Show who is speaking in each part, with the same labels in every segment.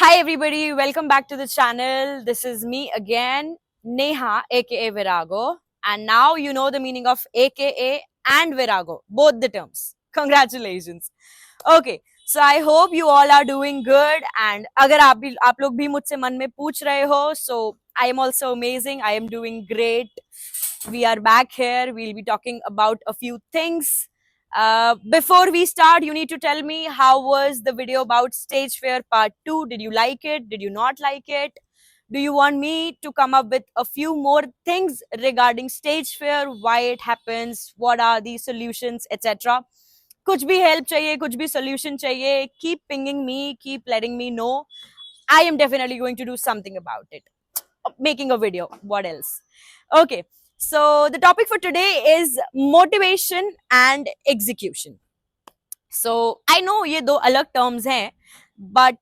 Speaker 1: Hi everybody, welcome back to the channel. This is me again, Neha aka Virago, and now you know the meaning of aka and Virago, both the terms. Congratulations. Okay, so I hope you all are doing good and अगर आप लोग भी मुझसे मन में पूछ रहे हो, so I am also amazing. I am doing great. We are back here. We'll be talking about a few things. Before we start, you need to tell me how was the video about stage fear part 2. Did you like it? Did you not like it? Do you want me to come up with a few more things regarding stage fear, why it happens, what are the solutions, etc. कुछ भी help चाहिए, कुछ भी solution चाहिए, keep pinging me, keep letting me know. I am definitely going to do something about it. Making a video. What else? Okay. So the topic for today is motivation and execution. So I know ये दो अलग terms हैं, but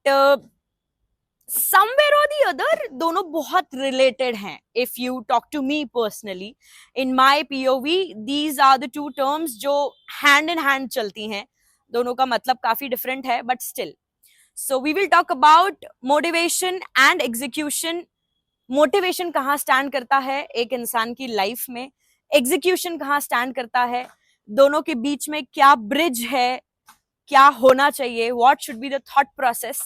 Speaker 1: somewhere or the other दोनों बहुत related हैं. If you talk to me personally, in my POV, these are the two terms जो hand in hand चलती हैं. दोनों का मतलब काफी different है, but still. So we will talk about motivation and execution. Motivation कहाँ स्टैंड करता है एक इंसान की लाइफ में, एग्जीक्यूशन कहाँ स्टैंड करता है, दोनों के बीच में क्या ब्रिज है, क्या होना चाहिए, what should be the thought process.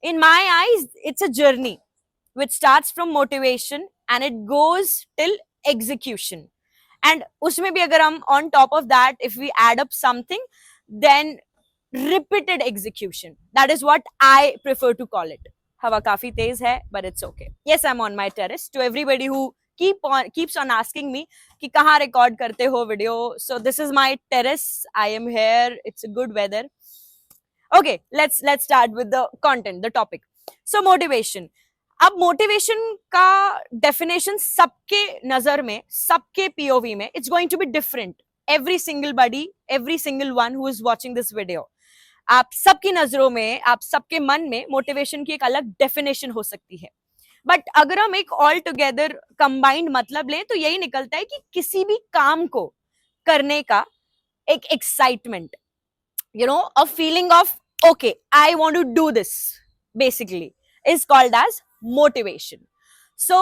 Speaker 1: In my eyes it's a journey which starts from motivation and it goes till execution. And उसमें भी अगर हम on top of that if we add up something, then repeated execution. That is what I prefer to call it. हवा काफी तेज है, but it's okay. Yes, I'm on my terrace. To everybody who keeps on asking me कि कहाँ record करते हो video, so this is my terrace. I am here. It's a good weather. Okay, let's start with the content, the topic. So motivation. अब motivation का definition सबके नजर में, सबके पीओवी में, it's going to be different. Every single body, every single one who is watching this video, आप सबकी नजरों में, आप सबके मन में मोटिवेशन की एक अलग डेफिनेशन हो सकती है. बट अगर हम एक ऑल टुगेदर कंबाइंड मतलब लें तो यही निकलता है कि किसी भी काम को करने का एक excitement, you know, a feeling of okay I want to do this, basically is called as motivation. So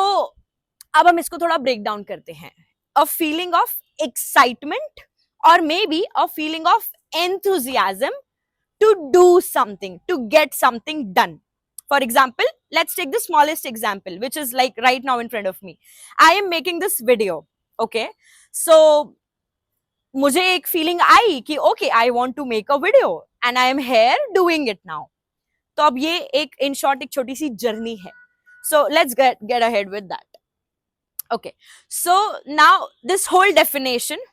Speaker 1: अब हम इसको थोड़ा ब्रेक डाउन करते हैं. अ फीलिंग ऑफ एक्साइटमेंट और may be a feeling of enthusiasm to do something, to get something done. For example, let's take the smallest example, which is like right now in front of me. I am making this video, okay? So मुझे एक feeling आई कि okay, I want to make a video and I am here doing it now. तो अब ये एक in short एक छोटी सी journey है. So let's get ahead with that. Okay, so now this whole definition,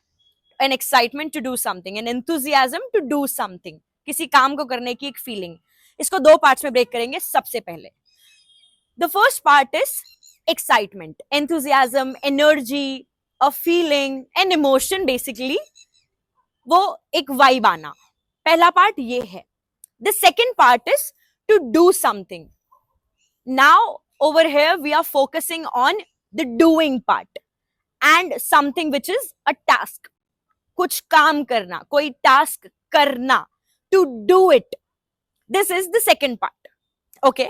Speaker 1: an excitement to do something, an enthusiasm to do something, किसी काम को करने की एक फीलिंग, इसको दो पार्ट्स में ब्रेक करेंगे. सबसे पहले the first part is excitement, enthusiasm, energy, a feeling, an emotion, basically वो एक वाइब आना. पहला पार्ट ये है. The second part is to do something. Now over here we are focusing on the doing part and something which is a task. कुछ काम करना, कोई टास्क करना, to do it. This is the second part. Okay,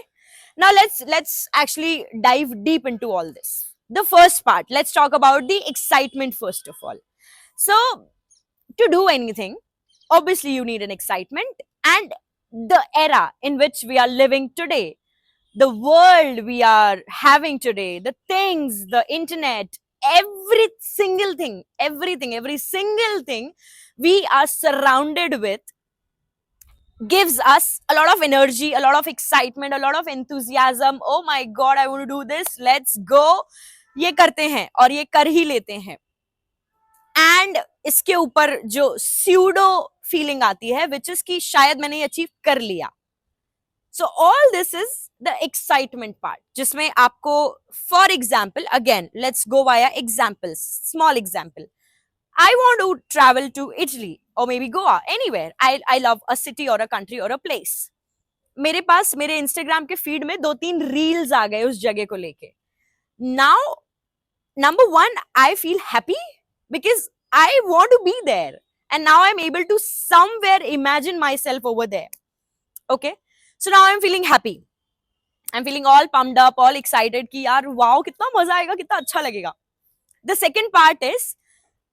Speaker 1: now let's actually dive deep into all this. The first part, let's talk about the excitement first of all. So to do anything, obviously you need an excitement, and the era in which we are living today, the world we are having today, the things, the internet, every single thing, every single thing we are surrounded with gives us a lot of energy, a lot of excitement, a lot of enthusiasm. Oh my god, I want to do this, let's go. ये करते हैं और ये कर ही लेते हैं. And इसके ऊपर जो स्यूडो फीलिंग आती है, विच इज कि शायद मैंने ये अचीव कर लिया. So all this is the excitement part, जिसमें आपको, for example, again let's go via example, small example. I want to travel to Italy or maybe Goa, anywhere. I love a city or a country or a place. मेरे पास मेरे Instagram के feed में 2-3 reels आ गए उस जगह को लेके. Now, number one, I feel happy because I want to be there, and now I'm able to somewhere imagine myself over there. Okay, so now I'm feeling happy. I'm feeling all pumped up, all excited कि यार wow कितना मजा आएगा, कितना अच्छा लगेगा. The second part is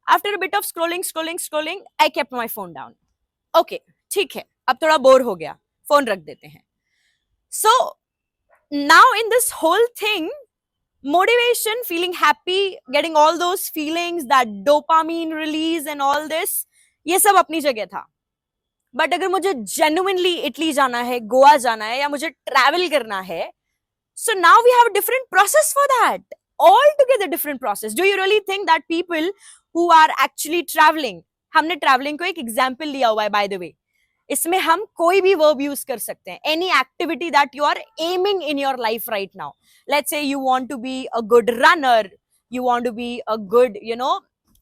Speaker 1: after a bit of scrolling, I kept my phone down. Okay, ठीक है, अब थोड़ा बोर हो गया, फोन रख देते हैं. So now in this whole thing, motivation, feeling happy, getting all those feelings, that dopamine release and all this, ये सब अपनी जगह था. बट अगर मुझे जेन्युइनली इटली जाना है, गोवा जाना है, या मुझे ट्रैवल करना है, so now we have a different process for that, altogether different process. Do you really think that people who are actually traveling, हमने ट्रैवलिंग को एक एग्जाम्पल लिया हुआ है बाय द वे, इसमें हम कोई भी वर्ब यूज कर सकते हैं. Any activity that you are aiming in your life right now, let's say you want to be a good runner, you want to be a good,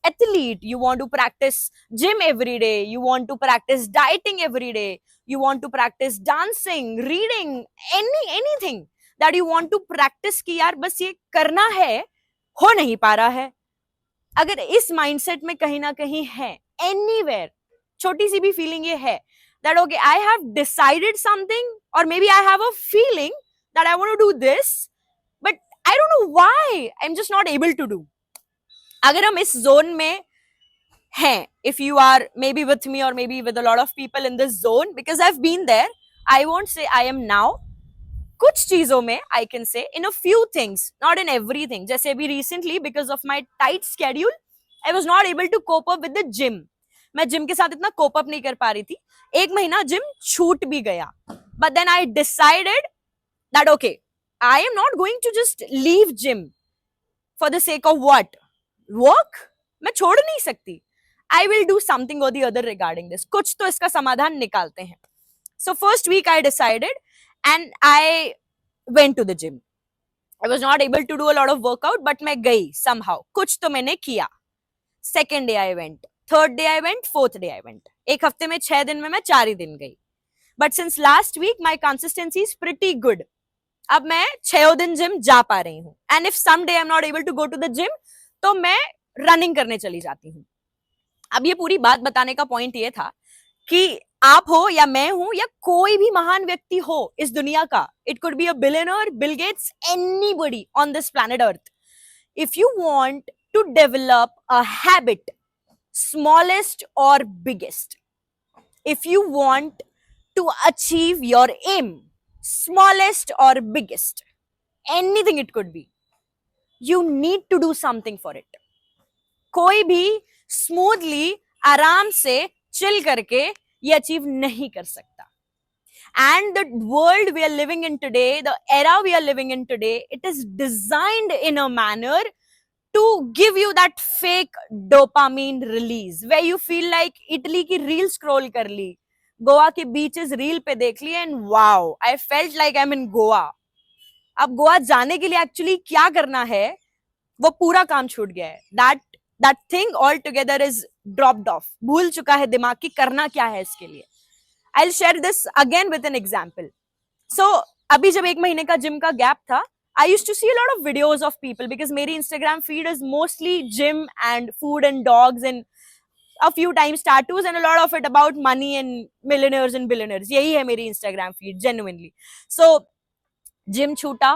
Speaker 1: athlete, you want to practice gym every day, you want to practice dieting every day, you want to practice dancing, reading, anything that you want to practice कि यार बस ये करना है, हो नहीं पा रहा है. अगर इस माइंडसेट में कहीं ना कहीं है, एनीवेयर छोटी सी भी फीलिंग ये है that okay, I have decided something, or maybe I have a feeling that I want to do this, but I don't know why I'm just not able to do. अगर हम इस zone में हैं, if you are maybe with me or maybe with a lot of people in this zone, because I've been there, I won't say I am now. कुछ चीजों में I can say, in a few things, not in everything. जैसे अभी recently because of my tight schedule, I was not able to cope up with the gym. मैं gym के साथ इतना cope up नहीं कर पा रही थी. एक महीना जिम छूट भी गया. But then I decided that okay, I am not going to just leave gym for the sake of what? Work? मैं छोड़ नहीं सकती. I will do something or the other regarding this. कुछ तो इसका समाधान निकालते हैं. So first week I decided and I went to the gym. I was not able to do a lot of workout, but मैं गई somehow. कुछ तो मैंने किया. Second day I went. Third day I went. Fourth day I went. एक हफ्ते में 6 दिन में मैं 4 ही दिन गई. But since last week my consistency is pretty good. अब मैं 6 दिन जिम जा पा रही हूँ. And if someday I'm not able to go to the gym, तो मैं रनिंग करने चली जाती हूँ. अब ये पूरी बात बताने का पॉइंट ये था कि आप हो या मैं हूं या कोई भी महान व्यक्ति हो इस दुनिया का, it could be a billionaire, Bill Gates, anybody on this planet earth. If you want to develop a habit, smallest or biggest, if you want to achieve your aim, smallest or biggest, anything it could be, you need to do something for it. कोई भी smoothly आराम से chill करके ये achieve नहीं कर सकता. And the world we are living in today, the era we are living in today, it is designed in a manner to give you that fake dopamine release where you feel like Italy की reel scroll कर ली, गोवा के beaches reel पे देख ली, and wow, I felt like I'm in Goa. अब गोवा जाने के लिए actually क्या करना है वो पूरा काम छूट गया है. that thing altogether is dropped off. भूल चुका है दिमाग की करना क्या है इसके लिए. I'll share this again with an example. So अभी जब 1 महीने का जिम का गैप था, I used to see a lot of videos of people because मेरी Instagram feed is mostly gym and food and dogs and a few times tattoos and a lot of it about money and millionaires and billionaires. यही है मेरी Instagram feed genuinely. So gym छूटा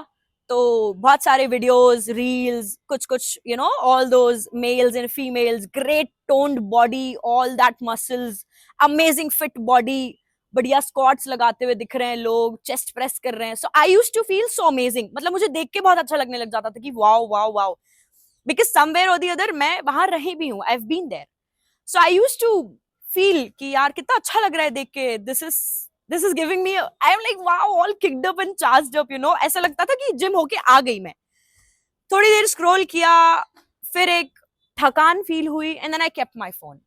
Speaker 1: तो बहुत सारे videos, reels, कुछ all those males and females, great toned body, all that muscles, amazing fit body, बढ़िया squats लगाते हुए दिख रहे हैं लोग, चेस्ट प्रेस कर रहे हैं. So I used to feel so amazing. मतलब मुझे देख के बहुत अच्छा लगने लग जाता था कि wow wow wow, because somewhere or the other मैं वहां रही भी हूँ, I have been there. So I used to feel कि यार कितना अच्छा लग रहा है देख के, this is giving me, I am like wow, all kicked up and charged up, ऐसा लगता था कि जिम होके आ गई मैं. थोड़ी देर स्क्रॉल किया, फिर एक थकान फील हुई, and then I kept my phone.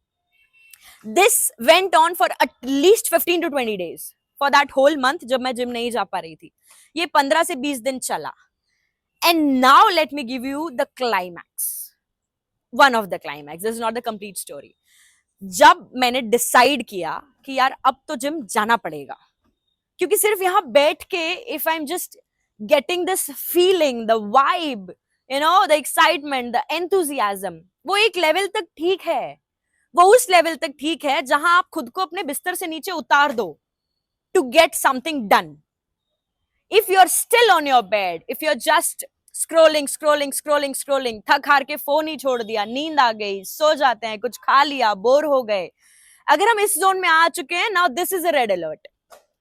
Speaker 1: This went on for at least 15 to 20 days. For that whole month जब मैं जिम नहीं जा पा रही थी, ये 15 से 20 दिन चला. And now let me give you the climax. One of the climax. This is not the complete story. जब मैंने डिसाइड किया कि यार अब तो जिम जाना पड़ेगा, क्योंकि सिर्फ यहाँ बैठ के if I'm just getting this feeling, the vibe, the excitement, the enthusiasm, वो एक लेवल तक ठीक है, वो उस लेवल तक ठीक है जहां आप खुद को अपने बिस्तर से नीचे उतार दो to get something done. if you're still on your bed, if you're just scrolling, थक हार के फोन ही छोड़ दिया, नींद आ गई, सो जाते हैं, कुछ खा लिया, बोर हो गए, अगर हम इस जोन में आ चुके हैं, now this is a red alert,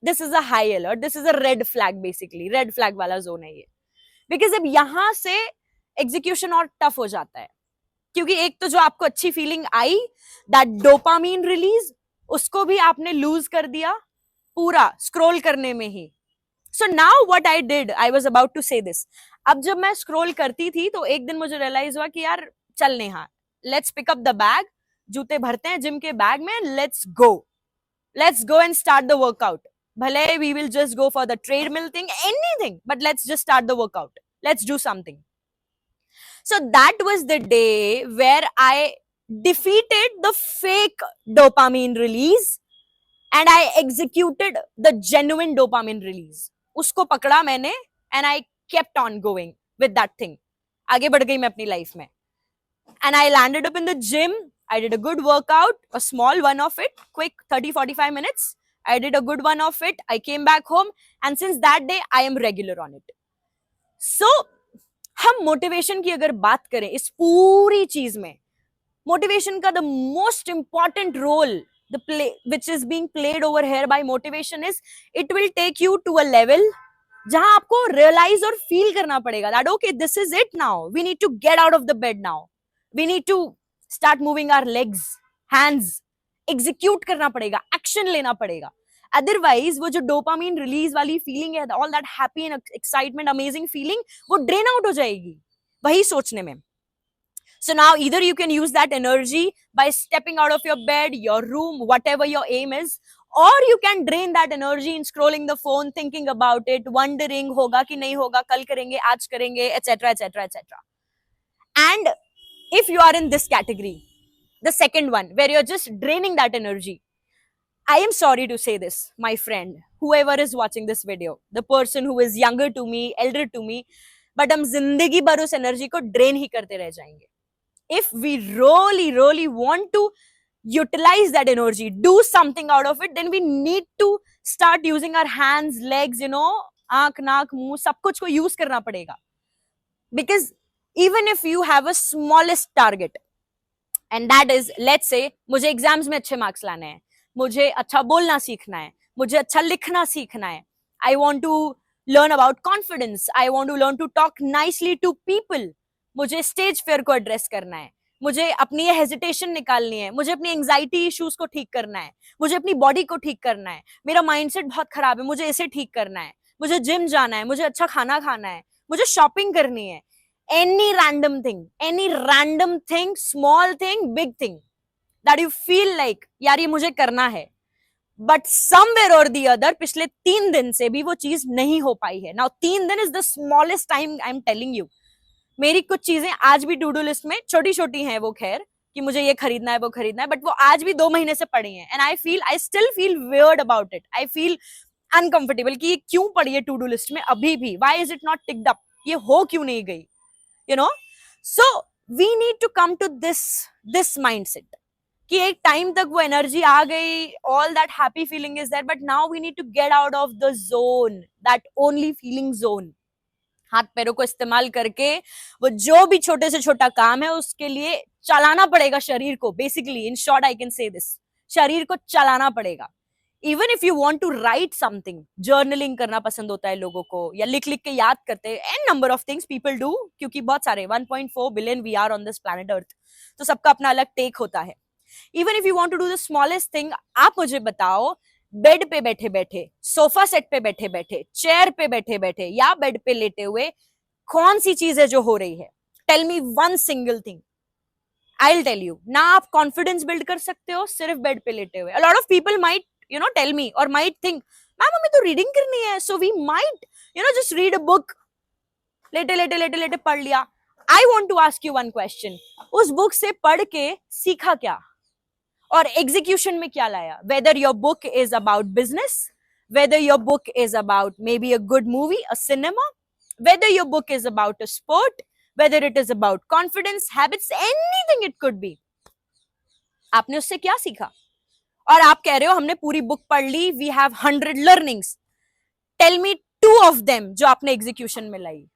Speaker 1: this is a high alert, this is a red flag, basically red flag वाला जोन है ये. बिकॉज अब यहां से एग्जीक्यूशन और टफ हो जाता है, क्योंकि एक तो जो आपको अच्छी feeling I, that dopamine release, उसको भी आपने लूज कर दिया पूरा स्क्रॉल करने में ही. So now what I did, I was about to say this. अब जब मैं स्क्रॉल करती थी तो एक दिन मुझे रियलाइज हुआ कि यार चल Neha, let's pick up the bag, जूते भरते हैं जिम के बैग में, let's go and start the workout. भले we will just go for the treadmill thing, anything, but let's just start the workout, let's do something. So that was the day where I defeated the fake dopamine release and I executed the genuine dopamine release. उसको पकड़ा मैंने and I kept on going with that thing. आगे बढ़ गई मैं अपनी life में. And I landed up in the gym, I did a good workout, a small one of it, quick 30-45 minutes. I did a good one of it. I came back home and since that day I am regular on it. So हम motivation की अगर बात करें इस पूरी चीज में, motivation का the most important role the play which is being played over here by motivation is it will take you to a level जहां आपको realize और feel करना पड़ेगा that okay, this is it now, we need to get out of the bed now, we need to start moving our legs, hands, execute करना पड़ेगा, action लेना पड़ेगा. Otherwise वो जो डोपामीन रिलीज वाली फीलिंग है, all that happy and excitement amazing feeling, वो drain out हो जाएगी वही सोचने में. So now either you can use that energy by stepping out of your bed, your room, whatever your aim is, or you can drain that energy in scrolling the phone, thinking about it, wondering होगा कि नहीं होगा, कल करेंगे, आज करेंगे, etcetera etcetera etcetera. And if you are in this category, the second one where you're just draining that energy, I am sorry to say this, my friend, whoever is watching this video, the person who is younger to me, elder to me, but हम जिंदगी भर उस energy को drain ही करते रह जाएंगे. If we really want to utilize that energy, do something out of it, then we need to start using our hands, legs, आंख, नाक, मुंह, सब कुछ को यूज करना पड़ेगा. Because even if you have a smallest target, and that is, let's say मुझे exams में अच्छे मार्क्स लाने हैं, मुझे अच्छा बोलना सीखना है, मुझे अच्छा लिखना सीखना है, I want to learn about confidence, I want to learn to talk nicely to people, मुझे स्टेज फेयर को एड्रेस करना है, मुझे अपनी ये हेजिटेशन निकालनी है, मुझे अपनी एंजाइटी इश्यूज को ठीक करना है, मुझे अपनी बॉडी को ठीक करना है, मेरा माइंडसेट बहुत खराब है, मुझे इसे ठीक करना है, मुझे जिम जाना है, मुझे अच्छा खाना खाना है, मुझे शॉपिंग करनी है. any random thing, small thing, big thing that you feel like यार ये मुझे करना है, but somewhere or the other पिछले 3 दिन से भी वो चीज नहीं हो पाई है. now 3 दिन is the smallest time I'm telling you. मेरी कुछ चीजें आज भी टू डू लिस्ट में छोटी छोटी हैं, वो खैर कि मुझे ये खरीदना है, वो खरीदना है, बट वो आज भी 2 महीने से पड़ी हैं. and I still feel weird about it, I feel uncomfortable कि ये क्यों पड़ी है टू डू लिस्ट में अभी भी, why is it not ticked up, ये हो क्यों नहीं गई, so we need to come to this mindset कि एक टाइम तक वो एनर्जी आ गई, all that happy feeling is there, but now we need to get out of the zone, that only feeling zone. हाथ पैरों को इस्तेमाल करके वो जो भी छोटे से छोटा काम है उसके लिए चलाना पड़ेगा शरीर को. Basically in short I can say this, शरीर को चलाना पड़ेगा. Even if you want to write something, journaling करना पसंद होता है लोगों को, या लिख लिख के याद करते हैं, an number of things people do, क्योंकि बहुत सारे 1.4 billion we are on this planet earth, तो सबका अपना अलग टेक होता है. Even if you want to do the smallest thing, आप मुझे बताओ, बेड पे बैठे बैठे, सोफा सेट पे बैठे बैठे, चेयर पे बैठे बैठे, या बेड पे लेटे हुए, कौन सी चीज है जो हो रही है? Tell me one single thing, I will tell you. ना आप कॉन्फिडेंस बिल्ड कर सकते हो सिर्फ बेड पे लेटे हुए. A lot of people might tell me or might think, ma'am हमें तो रीडिंग करनी है, so we might just read a book, लेटे पढ़ लिया. I want to ask you one question, उस बुक से पढ़ के सीखा क्या और एग्जीक्यूशन में क्या लाया? Whether your book is about business, whether your book is about maybe a good movie, a cinema, whether your book is about a sport, whether it is about confidence, habits, anything it could be, आपने उससे क्या सीखा? और आप कह रहे हो हमने पूरी बुक पढ़ ली, we have 100 learnings. Tell me 2 of them जो आपने एग्जीक्यूशन में लाई,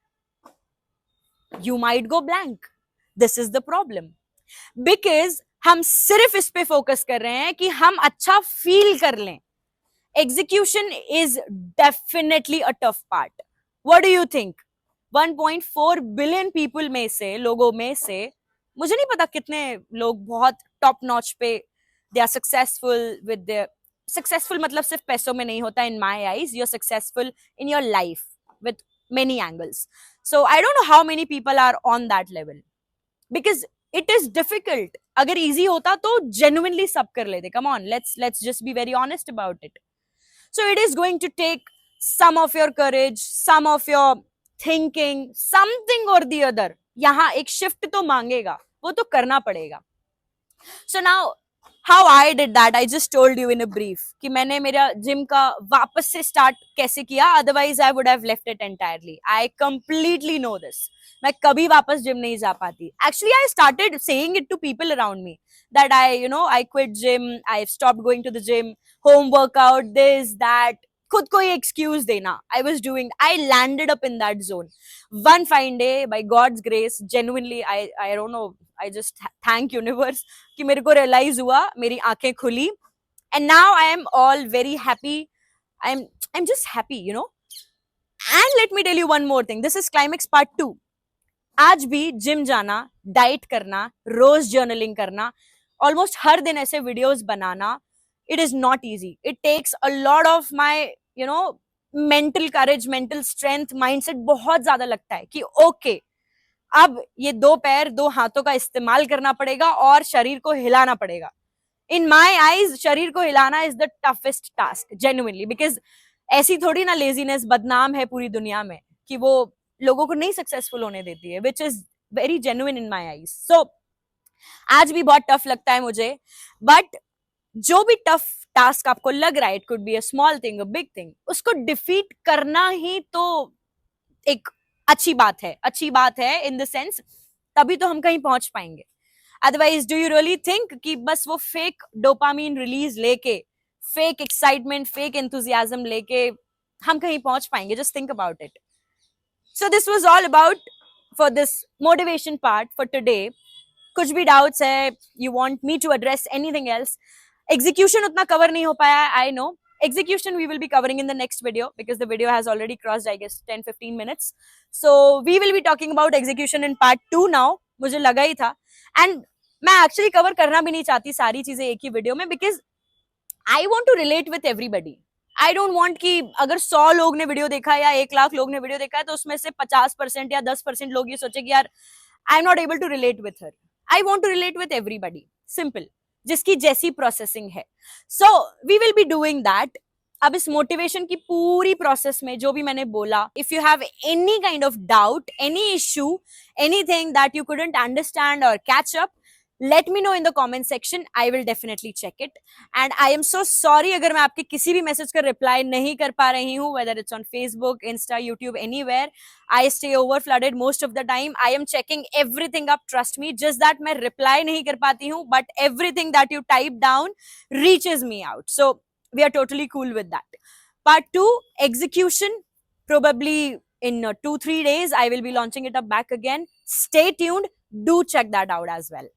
Speaker 1: you might go blank. This is the problem. Because हम सिर्फ इस पे फोकस कर रहे हैं कि हम अच्छा फील कर लें. Execution is definitely a tough part. What do you think? 1.4 billion people में से, लोगों में से, मुझे नहीं पता कितने लोग बहुत टॉप नॉच पे they are successful with their successful मतलब सिर्फ पैसों में नहीं होता. In my eyes you're successful in your life with many angles. So I don't know how many people are on that level because it is difficult. अगर easy होता तो genuinely सब कर लेते. Come on, let's just be very honest about it. So it is going to take some of your courage, some of your thinking, something or the other. यहाँ एक shift तो मांगेगा, वो तो करना पड़ेगा. So now how I did that, I just told you in a brief कि मैंने मेरा जिम का वापस से स्टार्ट कैसे किया. Otherwise I would have left it entirely. I completely know this. मैं कभी वापस जिम नहीं जा पाती. Actually I started saying it to people around me that I quit gym, I've stopped going to the gym, home workout, this, that. खुद को ही excuse देना. I landed up in that zone. One fine day, by God's grace, genuinely, I don't know, I just thank universe कि मेरे को realize हुआ, मेरी आंखें खुली, and now I am all very happy. I'm just happy, And let me tell you one more thing. This is climax part 2. आज भी gym जाना, डाइट करना, रोज जर्नलिंग करना, ऑलमोस्ट हर दिन ऐसे videos banana, it is not easy. It takes a lot of my mental courage, mental strength, mindset बहुत ज्यादा लगता है कि okay, अब ये 2 पैर 2 हाथों का इस्तेमाल करना पड़ेगा और शरीर को हिलाना पड़ेगा. In my eyes, शरीर को हिलाना is the toughest task, genuinely, because ऐसी थोड़ी ना लेजीनेस बदनाम है पूरी दुनिया में कि वो लोगों को नहीं सक्सेसफुल होने देती है, which is very genuine in my eyes. So आज भी बहुत टफ लगता है मुझे, बट जो भी टफ टास्क आपको लग रहा है, it could be a small thing, a big thing, उसको डिफीट करना ही तो एक अच्छी बात है इन द सेंस तभी तो हम कहीं पहुंच पाएंगे. Otherwise do you really think कि बस वो फेक डोपामीन रिलीज लेके, फेक एक्साइटमेंट, फेक एंथुजियाज्म लेके हम कहीं पहुंच पाएंगे? Just think about it. So this was all about for this motivation part for today. कुछ भी डाउट्स है, you want me to address anything else? Execution उतना कवर नहीं हो पाया, I know. Execution we will be covering in the next video because the video has already crossed I guess 10-15 minutes. So we will be talking about execution in part 2 now. मुझे लगा ही था, and मैं actually cover करना भी नहीं चाहती सारी चीजें एक ही वीडियो में because I want to relate with everybody. I don't want कि अगर 100 लोग ने वीडियो देखा या 1 लाख लोग ने वीडियो देखा है तो उसमें से 50% या 10% लोग ये सोचे कि यार I am not able to relate with her. I want to relate with everybody. Simple. जिसकी जैसी प्रोसेसिंग है. So we will be doing that. अब इस मोटिवेशन की पूरी प्रोसेस में जो भी मैंने बोला, if you have any kind of doubt, any issue, anything that you couldn't understand or catch up, let me know in the comment section. I will definitely check it. And I am so sorry अगर मैं आपके किसी भी message का reply नहीं कर पा रही हूँ, whether it's on Facebook, Insta, YouTube, anywhere. I stay over flooded most of the time. I am checking everything up, trust me. Just that मैं reply नहीं कर पाती हूँ, but everything that you type down reaches me out. So we are totally cool with that. Part 2, execution, probably in 2-3 days I will be launching it up back again. Stay tuned. Do check that out as well.